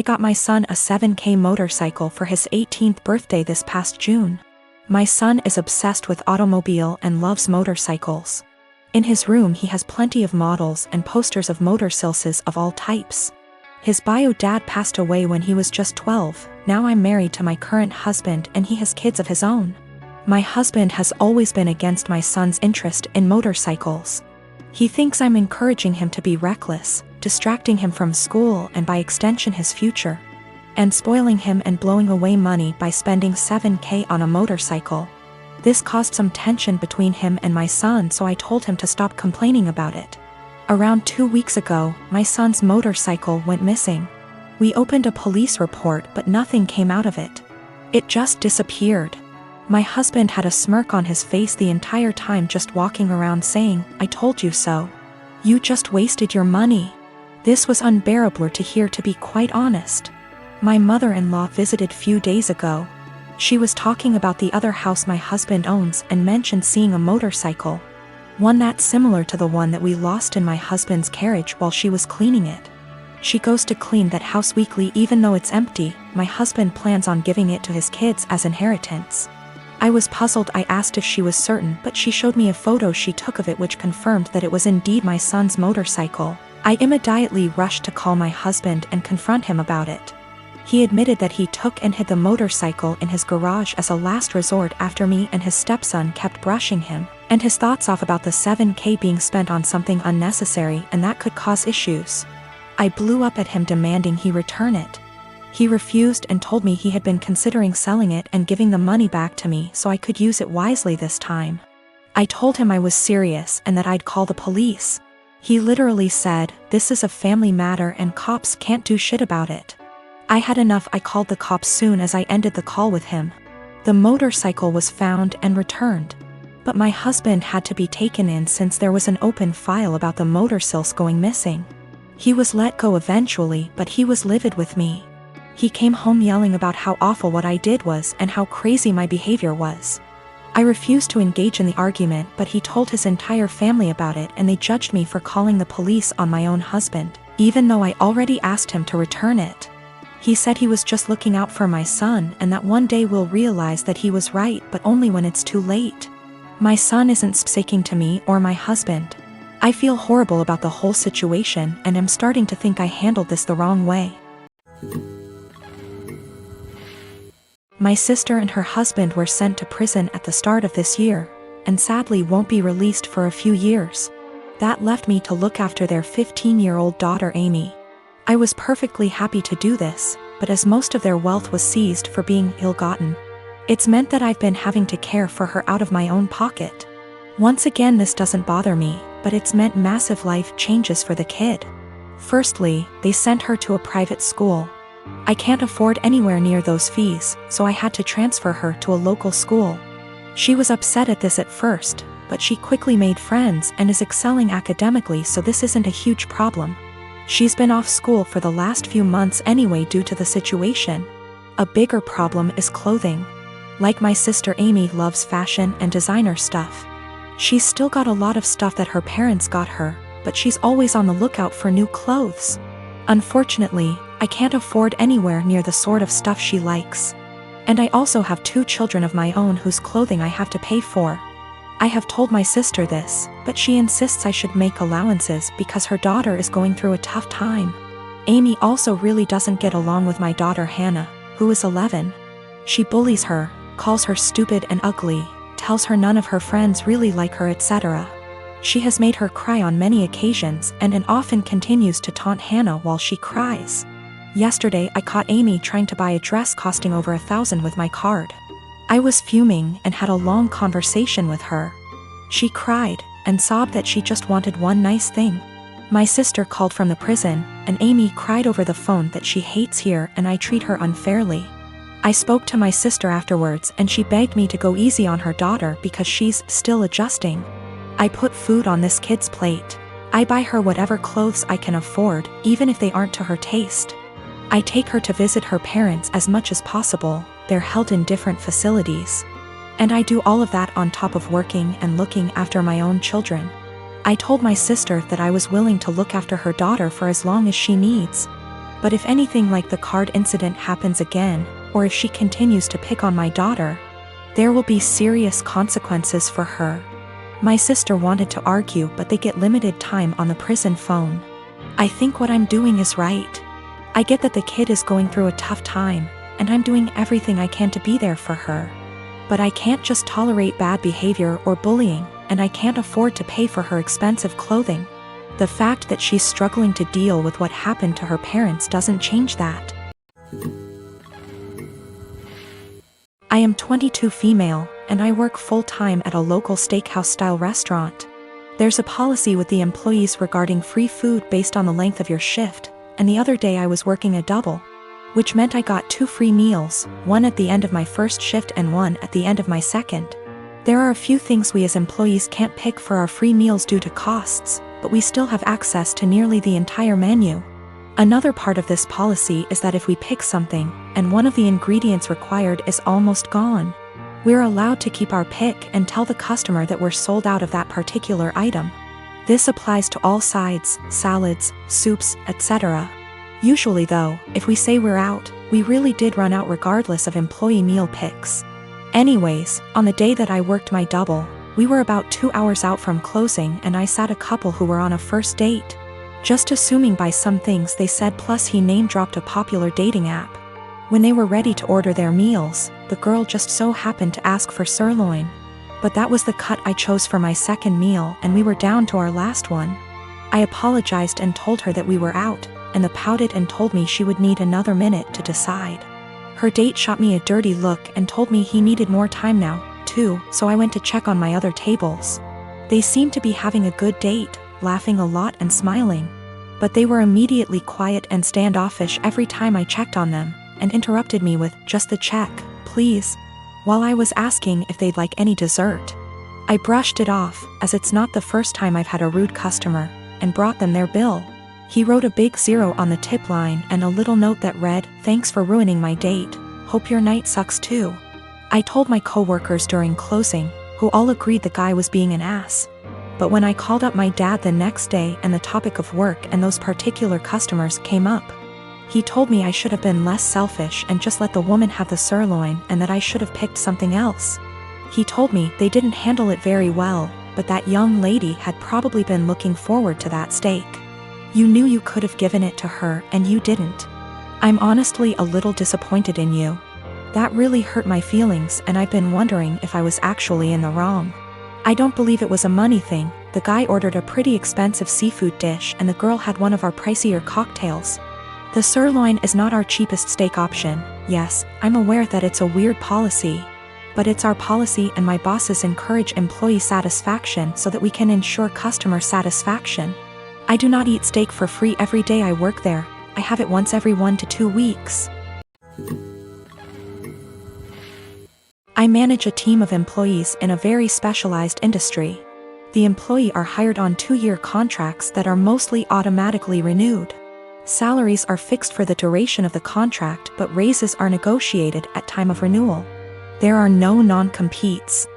I got my son a 7K motorcycle for his 18th birthday this past June. My son is obsessed with automobile and loves motorcycles. In his room he has plenty of models and posters of motorcycles of all types. His bio dad passed away when he was just 12, now I'm married to my current husband and he has kids of his own. My husband has always been against my son's interest in motorcycles. He thinks I'm encouraging him to be reckless, distracting him from school and by extension his future, and spoiling him and blowing away money by spending 7K on a motorcycle. This caused some tension between him and my son, so I told him to stop complaining about it. Around 2 weeks ago, my son's motorcycle went missing. We opened a police report but nothing came out of it. It just disappeared. My husband had a smirk on his face the entire time, just walking around saying, "I told you so. You just wasted your money." This was unbearable to hear, to be quite honest. My mother-in-law visited few days ago. She was talking about the other house my husband owns and mentioned seeing a motorcycle. One that's similar to the one that we lost in my husband's carriage while she was cleaning it. She goes to clean that house weekly even though it's empty. My husband plans on giving it to his kids as inheritance. I was puzzled. I asked if she was certain, but she showed me a photo she took of it which confirmed that it was indeed my son's motorcycle. I immediately rushed to call my husband and confront him about it. He admitted that he took and hid the motorcycle in his garage as a last resort after me and his stepson kept brushing him and his thoughts off about the 7K being spent on something unnecessary and that could cause issues. I blew up at him demanding he return it. He refused and told me he had been considering selling it and giving the money back to me so I could use it wisely this time. I told him I was serious and that I'd call the police. He literally said, "This is a family matter and cops can't do shit about it." I had enough. I called the cops soon as I ended the call with him. The motorcycle was found and returned. But my husband had to be taken in since there was an open file about the motorcycles going missing. He was let go eventually, but he was livid with me. He came home yelling about how awful what I did was and how crazy my behavior was. I refused to engage in the argument, but he told his entire family about it and they judged me for calling the police on my own husband, even though I already asked him to return it. He said he was just looking out for my son and that one day we'll realize that he was right, but only when it's too late. My son isn't speaking to me or my husband. I feel horrible about the whole situation and am starting to think I handled this the wrong way. My sister and her husband were sent to prison at the start of this year, and sadly won't be released for a few years. That left me to look after their 15-year-old daughter Amy. I was perfectly happy to do this, but as most of their wealth was seized for being ill-gotten, it's meant that I've been having to care for her out of my own pocket. Once again, this doesn't bother me, but it's meant massive life changes for the kid. Firstly, they sent her to a private school. I can't afford anywhere near those fees, so I had to transfer her to a local school. She was upset at this at first, but she quickly made friends and is excelling academically, so this isn't a huge problem. She's been off school for the last few months anyway due to the situation. A bigger problem is clothing. Like my sister, Amy loves fashion and designer stuff. She's still got a lot of stuff that her parents got her, but she's always on the lookout for new clothes. Unfortunately, I can't afford anywhere near the sort of stuff she likes. And I also have 2 children of my own whose clothing I have to pay for. I have told my sister this, but she insists I should make allowances because her daughter is going through a tough time. Amy also really doesn't get along with my daughter Hannah, who is 11. She bullies her, calls her stupid and ugly, tells her none of her friends really like her, etc. She has made her cry on many occasions and often continues to taunt Hannah while she cries. Yesterday I caught Amy trying to buy a dress costing over $1,000 with my card. I was fuming and had a long conversation with her. She cried and sobbed that she just wanted one nice thing. My sister called from the prison, and Amy cried over the phone that she hates here and I treat her unfairly. I spoke to my sister afterwards and she begged me to go easy on her daughter because she's still adjusting. I put food on this kid's plate. I buy her whatever clothes I can afford, even if they aren't to her taste. I take her to visit her parents as much as possible. They're held in different facilities. And I do all of that on top of working and looking after my own children. I told my sister that I was willing to look after her daughter for as long as she needs. But if anything like the card incident happens again, or if she continues to pick on my daughter, there will be serious consequences for her. My sister wanted to argue, but they get limited time on the prison phone. I think what I'm doing is right. I get that the kid is going through a tough time, and I'm doing everything I can to be there for her. But I can't just tolerate bad behavior or bullying, and I can't afford to pay for her expensive clothing. The fact that she's struggling to deal with what happened to her parents doesn't change that. I am 22 female, and I work full-time at a local steakhouse-style restaurant. There's a policy with the employees regarding free food based on the length of your shift, and the other day I was working a double, which meant I got 2 free meals, one at the end of my first shift and one at the end of my second. There are a few things we as employees can't pick for our free meals due to costs, but we still have access to nearly the entire menu. Another part of this policy is that if we pick something, and one of the ingredients required is almost gone, we're allowed to keep our pick and tell the customer that we're sold out of that particular item. This applies to all sides, salads, soups, etc. Usually though, if we say we're out, we really did run out regardless of employee meal picks. Anyways, on the day that I worked my double, we were about 2 hours out from closing and I sat a couple who were on a first date. Just assuming by some things they said, plus he name-dropped a popular dating app. When they were ready to order their meals, the girl just so happened to ask for sirloin. But that was the cut I chose for my second meal and we were down to our last one. I apologized and told her that we were out, and the pouted and told me she would need another minute to decide. Her date shot me a dirty look and told me he needed more time now, too, so I went to check on my other tables. They seemed to be having a good date, laughing a lot and smiling. But they were immediately quiet and standoffish every time I checked on them, and interrupted me with, "Just the check, please," while I was asking if they'd like any dessert. I brushed it off, as it's not the first time I've had a rude customer, and brought them their bill. He wrote a big 0 on the tip line and a little note that read, "Thanks for ruining my date. Hope your night sucks too." I told my coworkers during closing, who all agreed the guy was being an ass. But when I called up my dad the next day and the topic of work and those particular customers came up, he told me I should have been less selfish and just let the woman have the sirloin and that I should have picked something else. He told me they didn't handle it very well, but that young lady had probably been looking forward to that steak. You knew you could have given it to her and you didn't. I'm honestly a little disappointed in you. That really hurt my feelings and I've been wondering if I was actually in the wrong. I don't believe it was a money thing. The guy ordered a pretty expensive seafood dish and the girl had one of our pricier cocktails. The sirloin is not our cheapest steak option. Yes, I'm aware that it's a weird policy. But it's our policy and my bosses encourage employee satisfaction so that we can ensure customer satisfaction. I do not eat steak for free every day I work there. I have it once every 1 to 2 weeks. I manage a team of employees in a very specialized industry. The employees are hired on 2-year contracts that are mostly automatically renewed. Salaries are fixed for the duration of the contract, but raises are negotiated at time of renewal. There are no non-competes.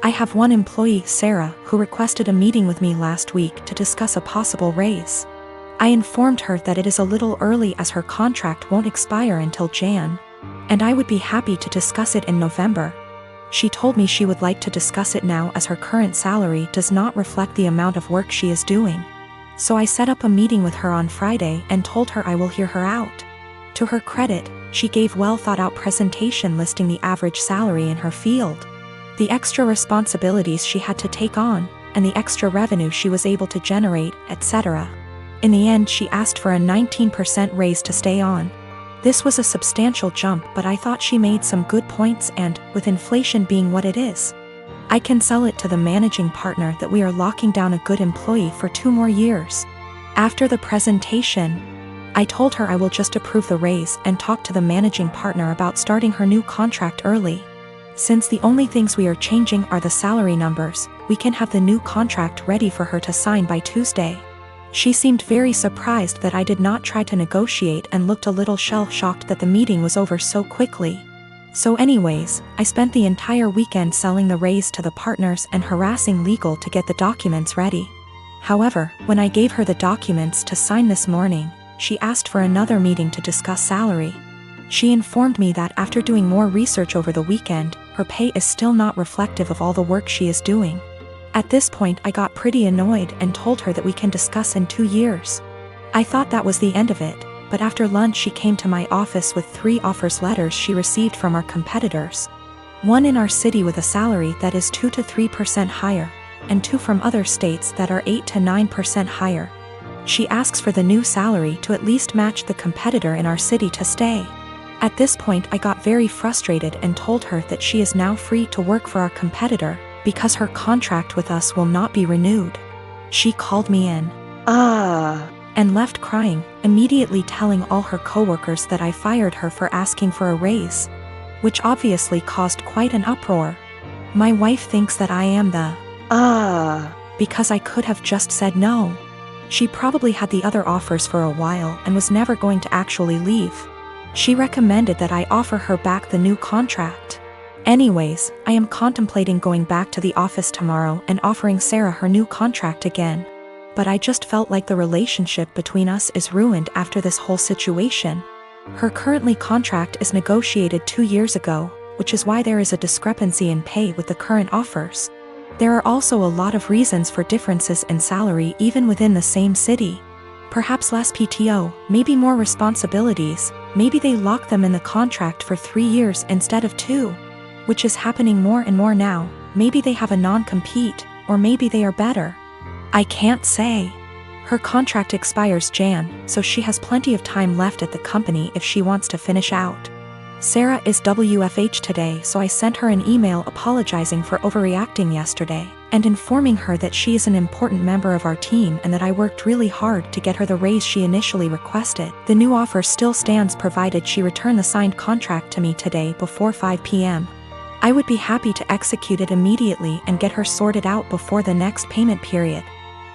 I have one employee, Sarah, who requested a meeting with me last week to discuss a possible raise. I informed her that it is a little early as her contract won't expire until Jan, and I would be happy to discuss it in November. She told me she would like to discuss it now as her current salary does not reflect the amount of work she is doing. So I set up a meeting with her on Friday and told her I will hear her out. To her credit, she gave well-thought-out presentation listing the average salary in her field, the extra responsibilities she had to take on, and the extra revenue she was able to generate, etc. In the end, she asked for a 19% raise to stay on. This was a substantial jump, but I thought she made some good points and, with inflation being what it is, I can sell it to the managing partner that we are locking down a good employee for 2 more years. After the presentation, I told her I will just approve the raise and talk to the managing partner about starting her new contract early. Since the only things we are changing are the salary numbers, we can have the new contract ready for her to sign by Tuesday. She seemed very surprised that I did not try to negotiate and looked a little shell-shocked that the meeting was over so quickly. So anyways, I spent the entire weekend selling the raise to the partners and harassing legal to get the documents ready. However, when I gave her the documents to sign this morning, she asked for another meeting to discuss salary. She informed me that after doing more research over the weekend, her pay is still not reflective of all the work she is doing. At this point, I got pretty annoyed and told her that we can discuss in 2 years. I thought that was the end of it, but after lunch she came to my office with 3 offers letters she received from our competitors. One in our city with a salary that is 2 to 3% higher, and 2 from other states that are 8 to 9% higher. She asks for the new salary to at least match the competitor in our city to stay. At this point I got very frustrated and told her that she is now free to work for our competitor, because her contract with us will not be renewed. She called me in and left crying, immediately telling all her coworkers that I fired her for asking for a raise, which obviously caused quite an uproar. My wife thinks that I am the because I could have just said no. She probably had the other offers for a while and was never going to actually leave. She recommended that I offer her back the new contract. Anyways, I am contemplating going back to the office tomorrow and offering Sarah her new contract again. But I just felt like the relationship between us is ruined after this whole situation. Her currently contract is negotiated 2 years ago, which is why there is a discrepancy in pay with the current offers. There are also a lot of reasons for differences in salary even within the same city. Perhaps less PTO, maybe more responsibilities, maybe they lock them in the contract for 3 years instead of 2. Which is happening more and more now. Maybe they have a non-compete, or maybe they are better. I can't say. Her contract expires Jan, so she has plenty of time left at the company if she wants to finish out. Sarah is WFH today, so I sent her an email apologizing for overreacting yesterday, and informing her that she is an important member of our team and that I worked really hard to get her the raise she initially requested. The new offer still stands provided she return the signed contract to me today before 5 p.m. I would be happy to execute it immediately and get her sorted out before the next payment period.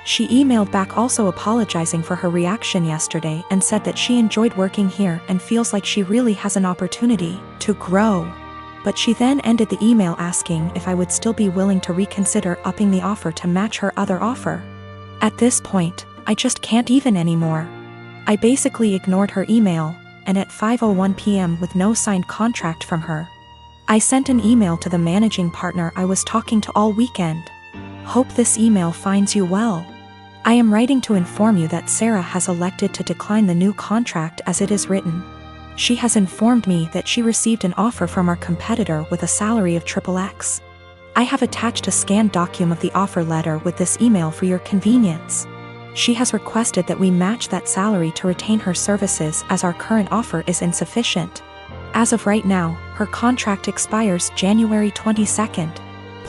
She emailed back also apologizing for her reaction yesterday and said that she enjoyed working here and feels like she really has an opportunity to grow. But she then ended the email asking if I would still be willing to reconsider upping the offer to match her other offer. At this point, I just can't even anymore. I basically ignored her email, and at 5:01 p.m. with no signed contract from her, I sent an email to the managing partner I was talking to all weekend. Hope this email finds you well. I am writing to inform you that Sarah has elected to decline the new contract as it is written. She has informed me that she received an offer from our competitor with a salary of XXX. I have attached a scanned document of the offer letter with this email for your convenience. She has requested that we match that salary to retain her services as our current offer is insufficient. As of right now, her contract expires January 22nd.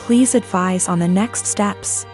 Please advise on the next steps.